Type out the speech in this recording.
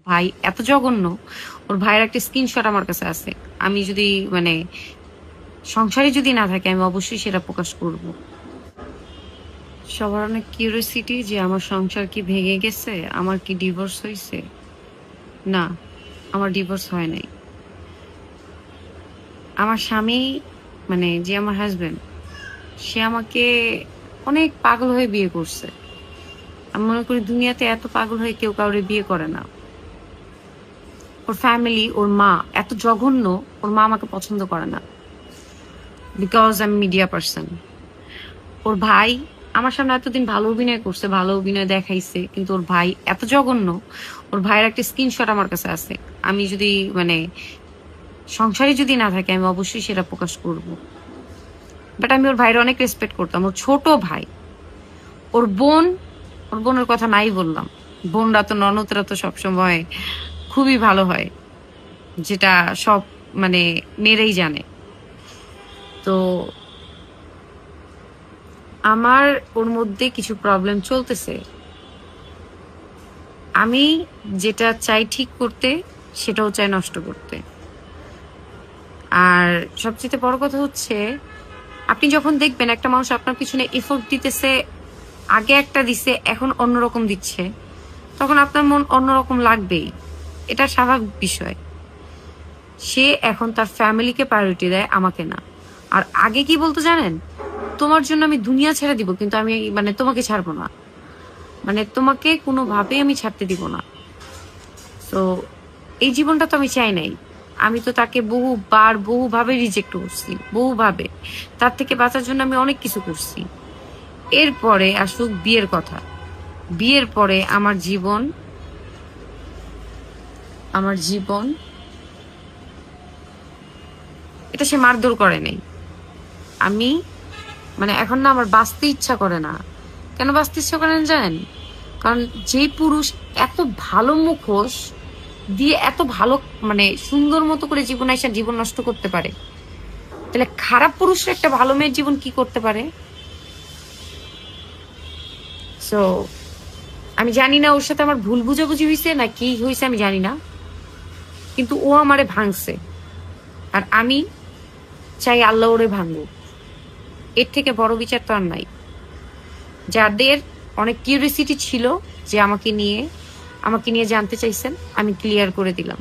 ভাই এত জঘন্য। ওর ভাইয়ের একটা স্ক্রিনশট আমার কাছে আছে। আমি যদি মানে সংসারে যদি না থাকে আমি অবশ্যই সেটা প্রকাশ করব। সবার অনেক কিউরিওসিটি যে আমার সংসার কি ভেঙে গেছে, আমার কি ডিভোর্স হয়েছে। না, আমার ডিভোর্স হয় নাই। আমার স্বামী মানে যে আমার হাজবেন্ড, সে আমাকে অনেক পাগল হয়ে বিয়ে করছে। আমি মনে করি দুনিয়াতে এত পাগল হয়ে কেউ কাউরে বিয়ে করে না। ওর ফ্যামিলি, ওর মা এত জঘন্য, ওর মা আমাকে পছন্দ করে না বিকজ আমি মিডিয়া পার্সন। ওর ভাই আমার সামনে এতদিন ভালো অভিনয় করছে, ভালো অভিনয় দেখাইছে, কিন্তু ওর ভাই এত জঘন্য। ওর ভাইয়ের একটা স্ক্রিনশট আমার কাছে আছে। আমি যদি মানে সংসারে যদি না থাকে আমি অবশ্যই সেটা প্রকাশ করব। বাট আমি ওর ভাইয়ের অনেক রেসপেক্ট করতাম। ওর ছোট ভাই, ওর বোন, ওর বোনের কথা নাই বললাম। বোনরা তো ননদরা তো সবসময় খুবই ভালো হয়, যেটা সব মানে মেয়েরাই জানে। তো আমার ওর মধ্যে কিছু প্রবলেম চলতেছে। আমি যেটা চাই ঠিক করতে, সেটাও চাই নষ্ট করতে। আর সবচেয়ে বড় কথা হচ্ছে, আপনি যখন দেখবেন একটা মানুষ আপনার পিছনে এফোর্ট দিতেছে, আগে একটা দিছে এখন অন্যরকম দিচ্ছে, তখন আপনার মন অন্যরকম লাগবেই। এটা স্বাভাবিক বিষয়। সে এখন তার ফ্যামিলিকে প্রায়োরিটি দেয়, আমাকে না। আর আগে কি বলতো জানেন, তোমার জন্য আমি দুনিয়া ছেড়ে দিব, কিন্তু আমি মানে তোমাকে ছাড়বো না, মানে তোমাকে কোনোভাবেই আমি ছাড়তে দিব না। তো এই জীবনটা তো আমি চাই নাই। আমি তো তাকে বহুবার বহুভাবে রিজেক্ট করছি, বহুভাবে। তার থেকে বাঁচার জন্য আমি অনেক কিছু করছি। এরপরে আসুক বিয়ের কথা। বিয়ের পরে আমার জীবন এটা সে মারধর করে নাই। আমি মানে এখন না আমার বাঁচতে ইচ্ছা করে না। কেন বাঁচতে ইচ্ছা করে না জানেন? কারণ যে পুরুষ এত ভালো মুখোশ দিয়ে এত ভালো মানে সুন্দর মতো করে জীবন আইসা জীবন নষ্ট করতে পারে, তাহলে খারাপ পুরুষরা একটা ভালো মেয়ের জীবন কি করতে পারে? সো আমি জানি না ওর সাথে আমার ভুল বুঝাবুঝি হয়েছে না কি হয়েছে, আমি জানি না, কিন্তু ও আমারে ভাঙছে। আর আমি চাই আল্লাহ ওরে ভাঙুক। এর থেকে বড় বিচার তো আর নাই। যাদের অনেক কিউরিওসিটি ছিল যে আমাকে নিয়ে জানতে চাইছেন, আমি ক্লিয়ার করে দিলাম।